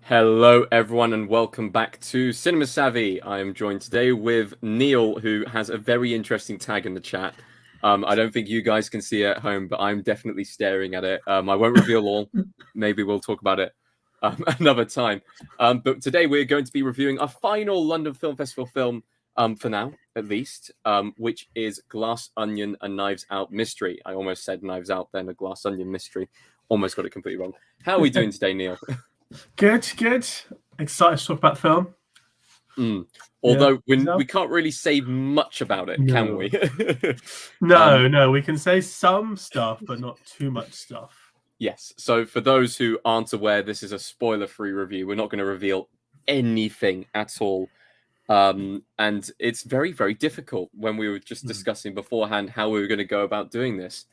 Hello, everyone, and welcome back to Cinema Savvy. I am joined today with Neel, who has a very interesting tag in the chat. I don't think you guys can see it at home, but I'm definitely staring at it. I won't reveal all. Maybe we'll talk about it another time. But today we're going to be reviewing our final London Film Festival film, for now, at least, which is Glass Onion: A Knives Out Mystery. I almost said Knives Out, then a Glass Onion Mystery. Almost got it completely wrong. How are we doing today, Neel? Good. Excited to talk about film. Although we can't really say much about it, can we? No, we can say some stuff, but not too much stuff. Yes. So for those who aren't aware, this is a spoiler-free review. We're not going to reveal anything at all. And it's very, very difficult when we were just discussing beforehand how we were going to go about doing this.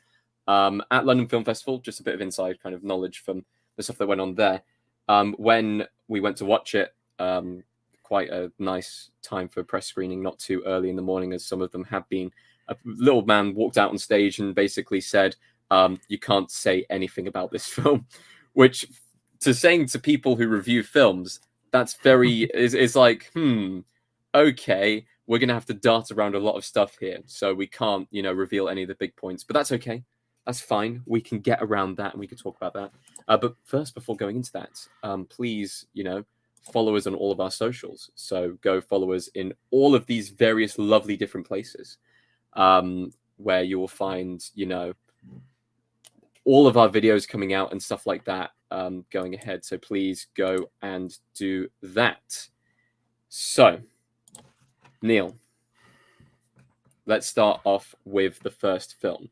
At London Film Festival, just a bit of inside kind of knowledge from the stuff that went on there. When we went to watch it, quite a nice time for a press screening, not too early in the morning as some of them have been. A little man walked out on stage and basically said, you can't say anything about this film, which saying to people who review films, that's very, is like, okay, we're going to have to dart around a lot of stuff here. So we can't, reveal any of the big points, but that's okay. That's fine. We can get around that and we can talk about that. But first, before going into that, please, follow us on all of our socials. So go follow us in all of these various lovely different places, where you will find, all of our videos coming out and stuff like that, going ahead. So please go and do that. So, Neel, let's start off with the first film.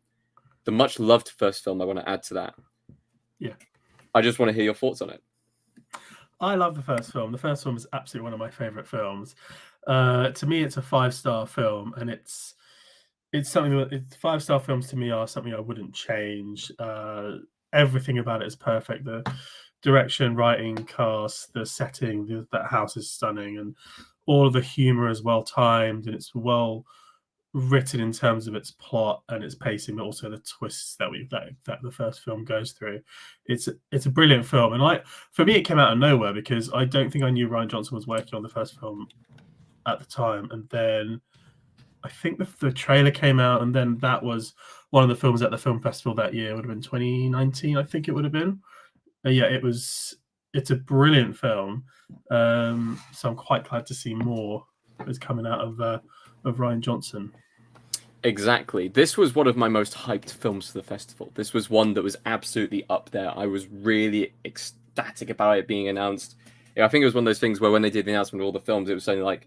The much loved first film. I want to add to that. Yeah. I just want to hear your thoughts on it. I love the first film. The first film is absolutely one of my favorite films. To me, it's a 5-star film, and it's something that 5-star films to me are something I wouldn't change. Everything about it is perfect. The direction, writing, cast, the setting, that house is stunning, and all of the humor is well timed, and it's well written in terms of its plot and its pacing, but also the twists that the first film goes through. It's a brilliant film, and for me, it came out of nowhere because I don't think I knew Rian Johnson was working on the first film at the time, and then I think the trailer came out, and then that was one of the films at the film festival that year. It would have been 2019, I think it would have been. Yeah, it's a brilliant film. So I'm quite glad to see more is coming out of Rian Johnson. Exactly. This was one of my most hyped films for the festival. This was one that was absolutely up there. I was really ecstatic about it being announced. I think it was one of those things where when they did the announcement of all the films, it was something like,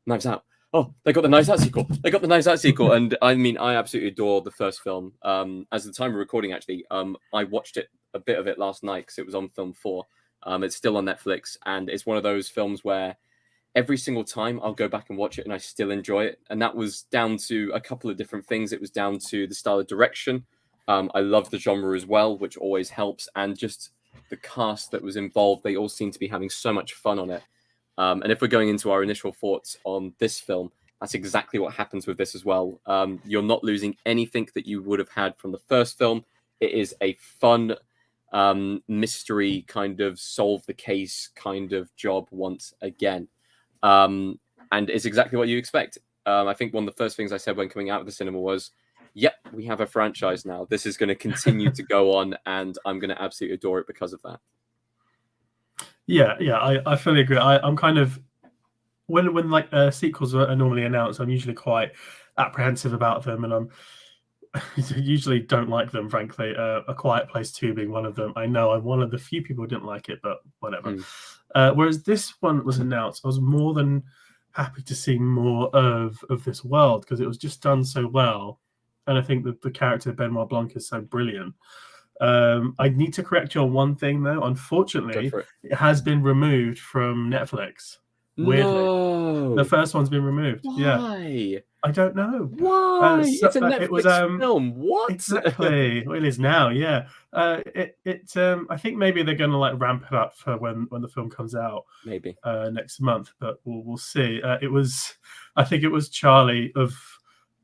Knives Out. Oh, they got the Knives Out sequel. They got the Knives Out sequel. And I mean, I absolutely adore the first film. As the time of recording, actually, I watched a bit of it last night because it was on Film 4. It's still on Netflix. And it's one of those films where every single time I'll go back and watch it and I still enjoy it. And that was down to a couple of different things. It was down to the style of direction. I love the genre as well, which always helps. And just the cast that was involved. They all seem to be having so much fun on it. And if we're going into our initial thoughts on this film, that's exactly what happens with this as well. You're not losing anything that you would have had from the first film. It is a fun mystery kind of solve the case kind of job once again. And it's exactly what you expect. I think one of the first things I said when coming out of the cinema was, yep, we have a franchise now. This is going to continue to go on, and I'm going to absolutely adore it because of that. Yeah, I fully agree. I'm kind of when sequels are normally announced, I'm usually quite apprehensive about them, and I usually don't like them, frankly. A Quiet Place 2 being one of them. I know I'm one of the few people who didn't like it, but whatever. Whereas this one was announced, I was more than happy to see more of this world because it was just done so well. And I think that the character of Benoit Blanc is so brilliant. I need to correct you on one thing, though. Unfortunately, it has been removed from Netflix. Weirdly. No. The first one's been removed. Why? Yeah. I don't know. Why? It's a Netflix film. What? Exactly. Well, it is now. Yeah. I think maybe they're going to ramp it up for when the film comes out. Maybe next month, but we'll see. I think it was Charlie of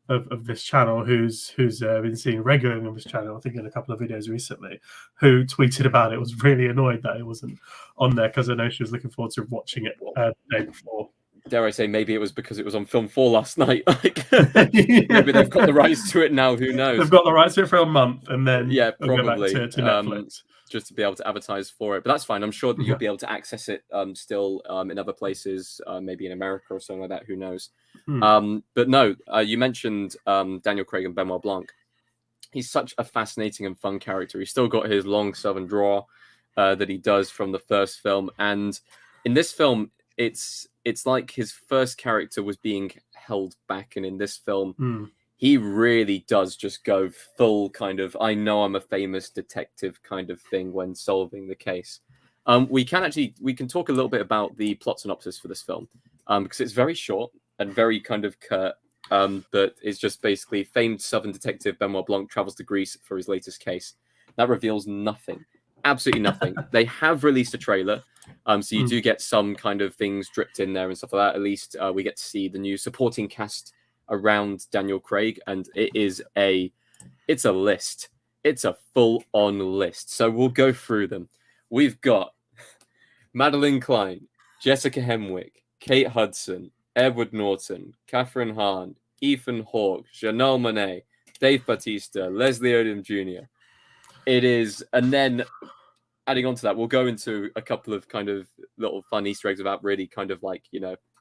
of this channel who's been seeing regularly on this channel, I think in a couple of videos recently, who tweeted about it, was really annoyed that it wasn't on there because I know she was looking forward to watching it the day before. Dare I say, maybe it was because it was on Film 4 last night. Like, maybe they've got the rights to it now. Who knows? They've got the rights to it for a month, and then yeah, it'll probably go back to Netflix. Just to be able to advertise for it. But that's fine. I'm sure that you'll be able to access it still in other places, maybe in America or something like that. Who knows? But no, you mentioned Daniel Craig and Benoit Blanc. He's such a fascinating and fun character. He's still got his long southern draw that he does from the first film, and in this film, it's like his first character was being held back, and in this film, he really does just go full kind of I know I'm a famous detective kind of thing when solving the case. We can talk a little bit about the plot synopsis for this film because it's very short and very kind of curt. But it's just basically famed Southern detective Benoit Blanc travels to Greece for his latest case. That reveals nothing, absolutely nothing. They have released a trailer, so you do get some kind of things dripped in there and stuff like that. At least we get to see the new supporting cast around Daniel Craig, and it's a list. It's a full-on list. So we'll go through them. We've got Madeline Klein, Jessica Henwick, Kate Hudson, Edward Norton, Catherine Hahn, Ethan Hawke, Janelle Monáe, Dave Bautista, Leslie Odom Jr. It is, and then adding on to that, we'll go into a couple of kind of little fun Easter eggs without really kind of like,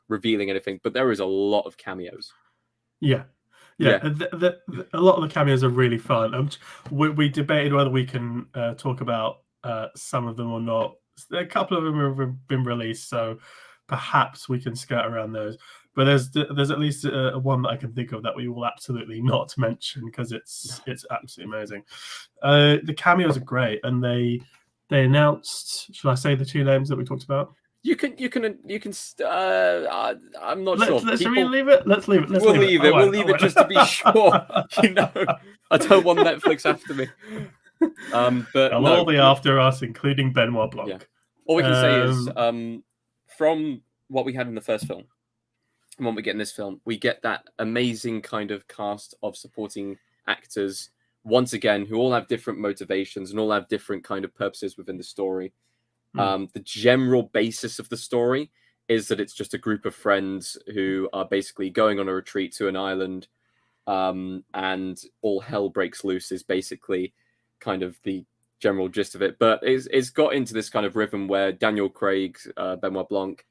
revealing anything, but there is a lot of cameos. Yeah. A lot of the cameos are really fun. We debated whether we can talk about some of them or not. A couple of them have been released, so perhaps we can skirt around those. But there's at least one that I can think of that we will absolutely not mention because it's absolutely amazing. The cameos are great, and they announced. Should I say the two names that we talked about? You can. I'm not sure. Let's leave it. Let's leave it. We'll leave it. We'll leave it just to be sure. I don't want Netflix after me. But they'll all be after us, including Benoit Blanc. Yeah. All we can say is, from what we had in the first film, and what we get in this film, we get that amazing kind of cast of supporting actors once again, who all have different motivations and all have different kind of purposes within the story. The general basis of the story is that it's just a group of friends who are basically going on a retreat to an island, and all hell breaks loose is basically kind of the general gist of it. But it's got into this kind of rhythm where Daniel Craig, Benoit Blanc,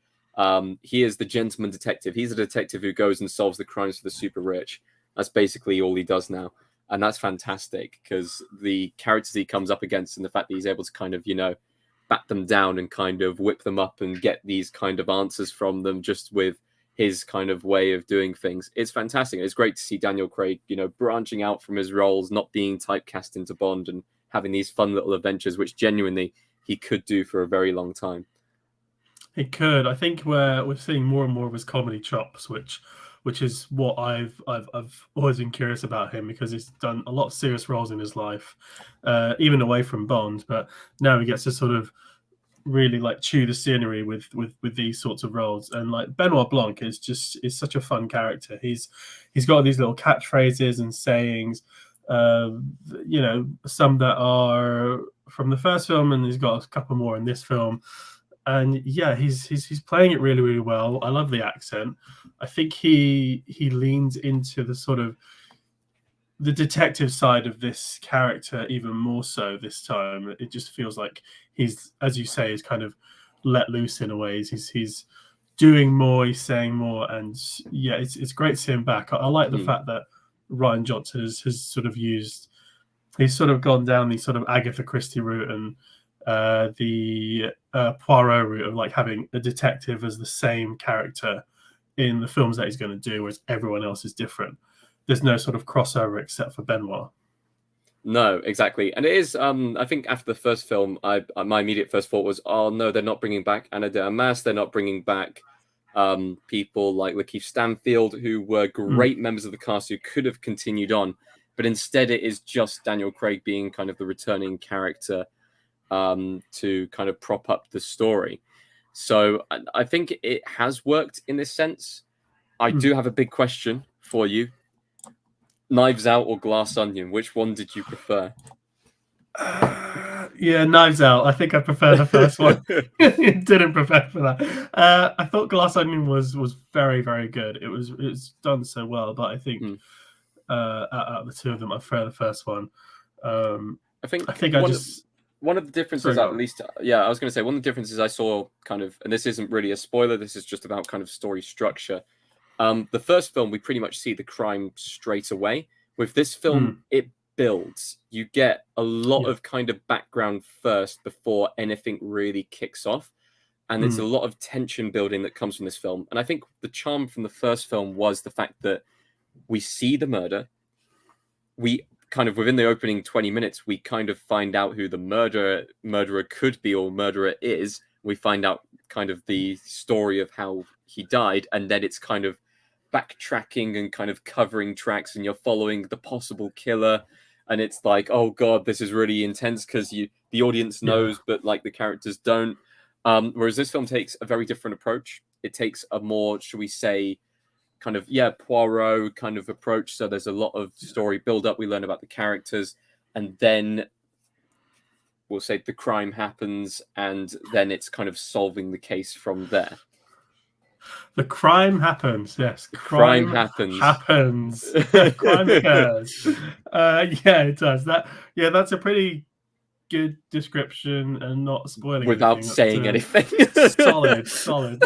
he is the gentleman detective. He's a detective who goes and solves the crimes for the super rich. That's basically all he does now. And that's fantastic because the characters he comes up against and the fact that he's able to kind of, bat them down and kind of whip them up and get these kind of answers from them just with his kind of way of doing things. It's fantastic. It's great to see Daniel Craig, branching out from his roles, not being typecast into Bond and having these fun little adventures, which genuinely he could do for a very long time. He could. I think we're seeing more and more of his comedy chops, which is what I've always been curious about him because he's done a lot of serious roles in his life, even away from Bond. But now he gets to sort of really like chew the scenery with these sorts of roles. And like Benoit Blanc is such a fun character. He's got these little catchphrases and sayings, some that are from the first film, and he's got a couple more in this film. And yeah, he's playing it really, really well. I love the accent. I think he leans into the sort of the detective side of this character even more so this time. It just feels like he's, as you say, is kind of let loose in a way. He's doing more, he's saying more, and yeah, it's great to see him back. I like the fact that Rian Johnson has sort of he's sort of gone down the sort of Agatha Christie route and the Poirot route of like having a detective as the same character in the films that he's going to do, whereas everyone else is different. There's no sort of crossover except for Benoit. No, exactly. And it is, I think after the first film, my immediate first thought was, oh no, they're not bringing back Ana de Armas, they're not bringing back people like Lakeith Stanfield, who were great members of the cast who could have continued on. But instead it is just Daniel Craig being kind of the returning character to kind of prop up the story. So I think it has worked in this sense. I do have a big question for you. Knives Out or Glass Onion? Which one did you prefer? Yeah, Knives Out. I think I prefer the first one. Didn't prepare for that. I thought Glass Onion was very very good. It was done so well, but I think Hmm. out of the two of them, I prefer the first one. Um, I I think think I just one of the differences, sorry, go at on. least, yeah, I was going to say one of the differences I saw kind of, and this isn't really a spoiler. This is just about kind of story structure. The first film, we pretty much see the crime straight away. With this film, Mm, it builds. You get a lot yeah. of kind of background first before anything really kicks off. And it's a Mm, lot of tension building that comes from this film. And I think the charm from the first film was the fact that we see the murder. We kind of within the opening 20 minutes, we kind of find out who the murderer could be or murderer is. We find out kind of the story of how he died, and then it's kind of backtracking and kind of covering tracks, and you're following the possible killer. And it's like, oh god, this is really intense because the audience yeah. knows, but like the characters don't. Whereas this film takes a very different approach. It takes a more, should we say, kind of Poirot kind of approach. So there's a lot of story build up. We learn about the characters, and then we'll say the crime happens, and then it's kind of solving the case from there. The crime happens. Yes, The crime crime happens. happens. Crime occurs. Yeah, it does. Yeah, that's a pretty good description and not spoiling Without anything. That's saying anything. solid, solid.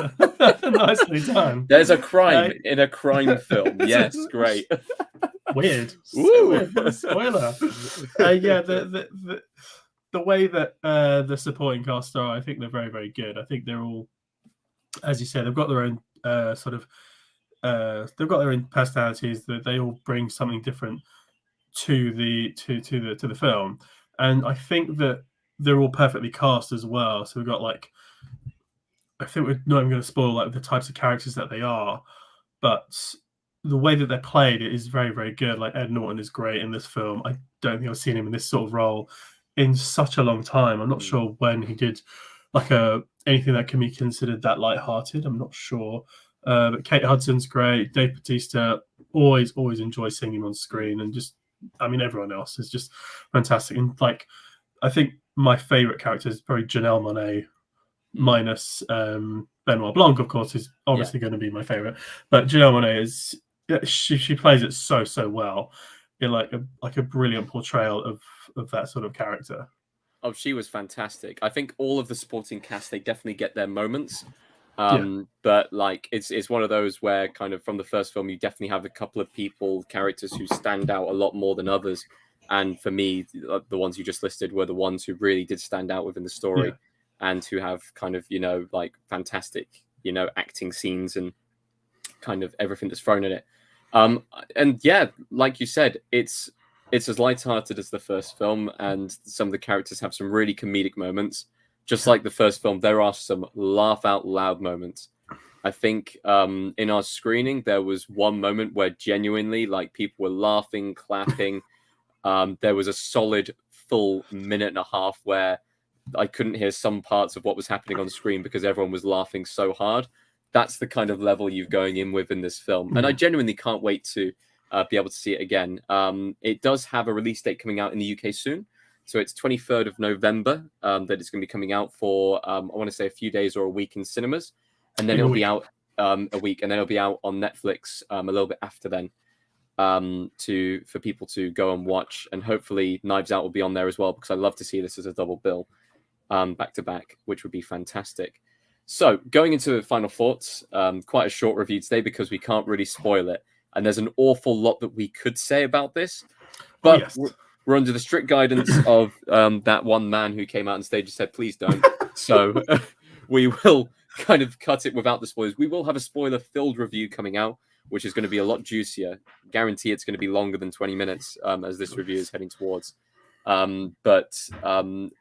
Nicely done. There's a Uh, crime in a crime film. it's a- Yes, great. weird. So Woo! weird. What a spoiler. Yeah, the way that the supporting cast are, I think they're very, very good. I think they're all, as you said, they've got their own sort of they've got their own personalities. That they all bring something different to the film, and I think that they're all perfectly cast as well. So we've got like, I think we're not even going to spoil like the types of characters that they are, but the way that they're played is very very good. Like Ed Norton is great in this film. I don't think I've seen him in this sort of role in such a long time. I'm not Mm. sure when he did like a anything that can be considered that light-hearted. I'm not sure. But Kate Hudson's great. Dave Bautista, always enjoy seeing him on screen, and just I mean everyone else is just fantastic. And like I think my favorite character is probably Janelle Monáe, Mm. minus Benoit Blanc, of course, is Yeah. obviously going to be my favorite. But Janelle Monáe is she plays it so well in like a brilliant portrayal of that sort of character. Oh, she was fantastic. I think all of the supporting cast, they definitely get their moments. Yeah, But like it's one of those where kind of from the first film you definitely have a couple of characters who stand out a lot more than others. And for me, the ones you just listed were the ones who really did stand out within the yeah, story and who have kind of, like fantastic, acting scenes and kind of everything that's thrown in it. And yeah, like you said, it's as light-hearted as the first film, and some of the characters have some really comedic moments. Just yeah. like the first film, there are some laugh out loud moments. I think in our screening there was one moment where genuinely like people were laughing, clapping. There was a solid full minute and a half where I couldn't hear some parts of what was happening on screen because everyone was laughing so hard. That's the kind of level you're going in with in this film, and I Mm. genuinely can't wait to be able to see it again. It does have a release date coming out in the UK soon, so it's 23rd of November that it's going to be coming out for. I want to say a few days or a week in cinemas, and then In a it'll be week. out a week, and then it'll be out on Netflix a little bit after then to for people to go and watch, and hopefully Knives Out will be on there as well because I love to see this as a double bill back to back, which would be fantastic. So, going into the final thoughts, quite a short review today because we can't really spoil it. And there's an awful lot that we could say about this, Oh but yes. we're under the strict guidance of that one man who came out on stage and said, please don't. So, we will kind of cut it without the spoilers. We will have a spoiler filled review coming out, which is going to be a lot juicier. Guarantee it's going to be longer than 20 minutes as this review is heading towards. But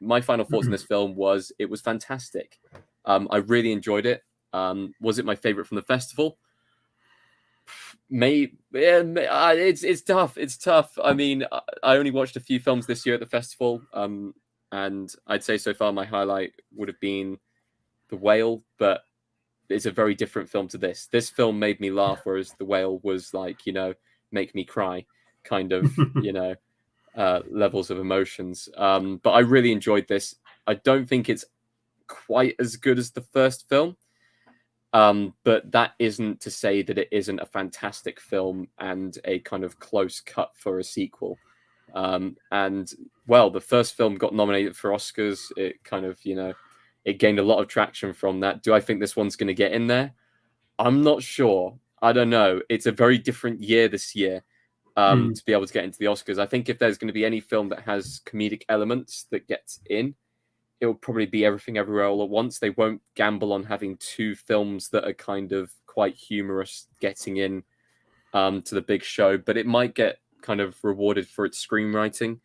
my final thoughts on this film was it was fantastic. I really enjoyed it. Was it my favorite from the festival? It's tough. It's tough. I mean, I only watched a few films this year at the festival, and I'd say so far my highlight would have been The Whale, but it's a very different film to this. This film made me laugh, whereas The Whale was like, make me cry. kind of, levels of emotions. But I really enjoyed this. I don't think it's quite as good as the first film. But that isn't to say that it isn't a fantastic film and a kind of close cut for a sequel. And well, the first film got nominated for Oscars. It kind of, it gained a lot of traction from that. Do I think this one's going to get in there? I'm not sure. I don't know. It's a very different year this year to be able to get into the Oscars. I think if there's going to be any film that has comedic elements that gets in, it will probably be Everything Everywhere All at Once. They won't gamble on having two films that are kind of quite humorous getting in to the big show, but it might get kind of rewarded for its screenwriting.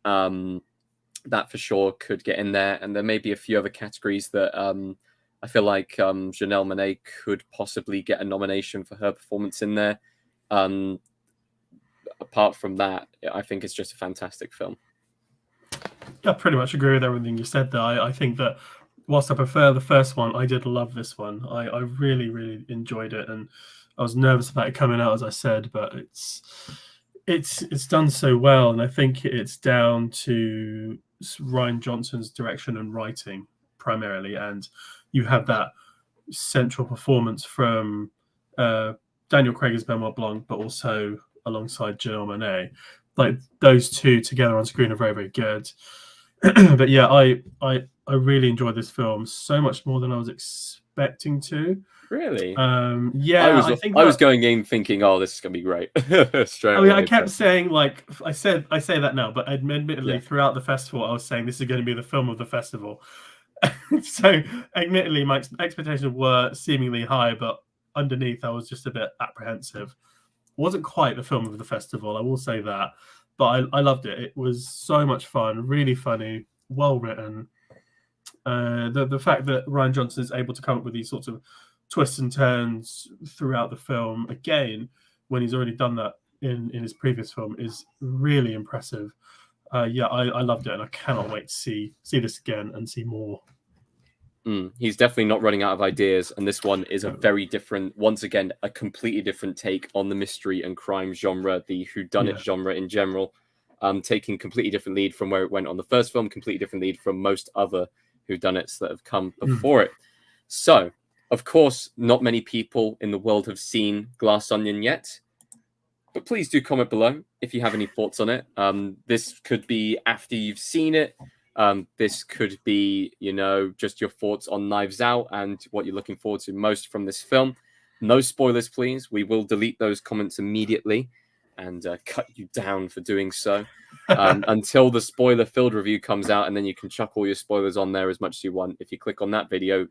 That for sure could get in there. And there may be a few other categories that I feel like Janelle Monáe could possibly get a nomination for her performance in there. Apart from that, I think it's just a fantastic film. I pretty much agree with everything you said there. I think that whilst I prefer the first one, I did love this one. I really, really enjoyed it, and I was nervous about it coming out, as I said, but it's done so well, and I think it's down to Rian Johnson's direction and writing primarily, and you have that central performance from Daniel Craig as Benoit Blanc, but also alongside Janelle Monáe. Like those two together on screen are very, very good. But yeah, I really enjoyed this film so much more than I was expecting to. Really? Yeah, I was going in thinking, oh, this is gonna be great. Straight away. I kept saying, like, I say that now, but admittedly, throughout the festival, I was saying this is going to be the film of the festival. So, admittedly, my expectations were seemingly high, but underneath, I was just a bit apprehensive. It wasn't quite the film of the festival, I will say that, but I loved it. It was so much fun, really funny, well written. The fact that Rian Johnson is able to come up with these sorts of twists and turns throughout the film, again, when he's already done that in his previous film, is really impressive. Yeah, I loved it, and I cannot wait to see this again and see more. He's definitely not running out of ideas, and this one is a very different, once again, a completely different take on the mystery and crime genre, the whodunit genre in general, taking completely different lead from where it went on the first film, completely different lead from most other whodunits that have come before it. So, of course, not many people in the world have seen Glass Onion yet, but please do comment below if you have any thoughts on it. This could be after you've seen it. This could be, just your thoughts on Knives Out and what you're looking forward to most from this film. No spoilers, please. We will delete those comments immediately and cut you down for doing so until the spoiler-filled review comes out, and then you can chuck all your spoilers on there as much as you want. If you click on that video,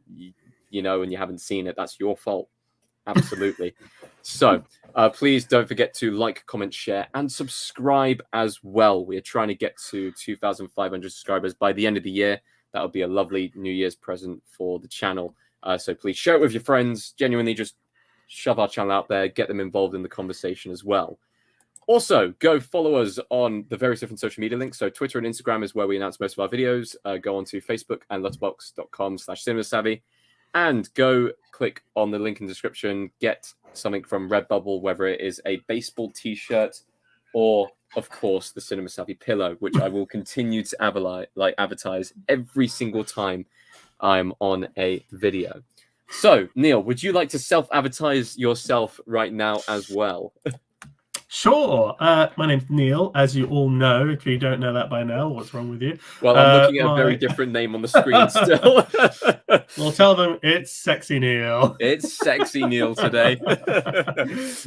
and you haven't seen it, that's your fault. Absolutely. So please don't forget to like, comment, share, and subscribe as well. We are trying to get to 2,500 subscribers by the end of the year. That would be a lovely New Year's present for the channel. So please share it with your friends. Genuinely just shove our channel out there. Get them involved in the conversation as well. Also, go follow us on the various different social media links. So Twitter and Instagram is where we announce most of our videos. Go on to Facebook and letterboxd.com/cinemasavvy. And go click on the link in the description, get something from Redbubble, whether it is a baseball t-shirt or, of course, the Cinema Savvy pillow, which I will continue to advertise every single time I'm on a video. So, Neel, would you like to self-advertise yourself right now as well? Sure. My name's Neel, as you all know. If you don't know that by now, what's wrong with you? Well, I'm looking at a very different name on the screen still. We'll tell them it's Sexy Neel. It's Sexy Neel today.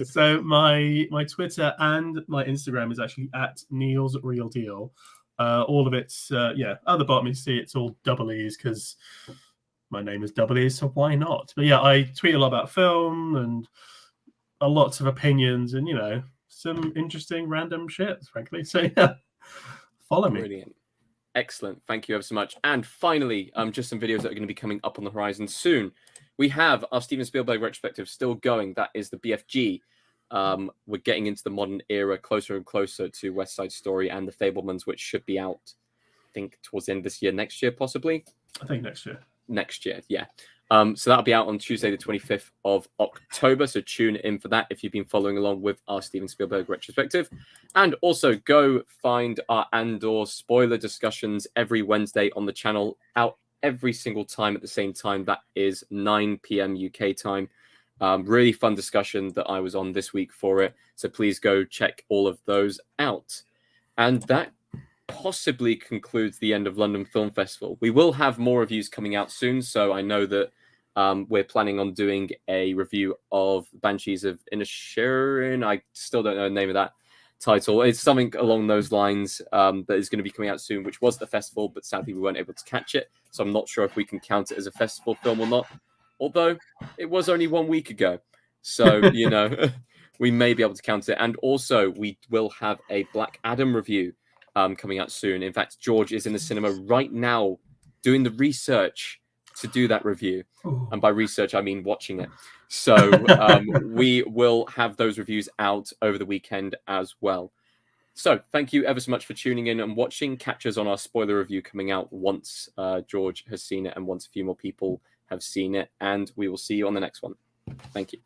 So my Twitter and my Instagram is actually at Neel's Real Deal. All of it's, at the bottom you see it's all double E's because my name is double E, so why not? But yeah, I tweet a lot about film and lots of opinions and, some interesting random shit, frankly. So yeah, follow me. Brilliant. Excellent. Thank you ever so much. And finally, just some videos that are going to be coming up on the horizon soon. We have our Steven Spielberg retrospective still going. That is the BFG. We're getting into the modern era, closer and closer to West Side Story and The Fabelmans, which should be out, I think, towards the end of this year, next year, possibly. I think next year. Next year, yeah. So that'll be out on Tuesday, the 25th of October. So tune in for that if you've been following along with our Steven Spielberg retrospective. And also go find our Andor spoiler discussions every Wednesday on the channel, out every single time at the same time. That is 9 p.m. UK time. Really fun discussion that I was on this week for it. So please go check all of those out. And that possibly concludes the end of London Film Festival. We will have more reviews coming out soon. So I know that we're planning on doing a review of Banshees of Inisherin. I still don't know the name of that title. It's something along those lines that is going to be coming out soon, which was the festival, but sadly we weren't able to catch it. So I'm not sure if we can count it as a festival film or not. Although it was only 1 week ago. So, you know, we may be able to count it. And also we will have a Black Adam review coming out soon. In fact, George is in the cinema right now doing the research to do that review. Ooh. And by research, I mean watching it. So we will have those reviews out over the weekend as well. So thank you ever so much for tuning in and watching. Catch us on our spoiler review coming out once George has seen it and once a few more people have seen it. And we will see you on the next one. Thank you.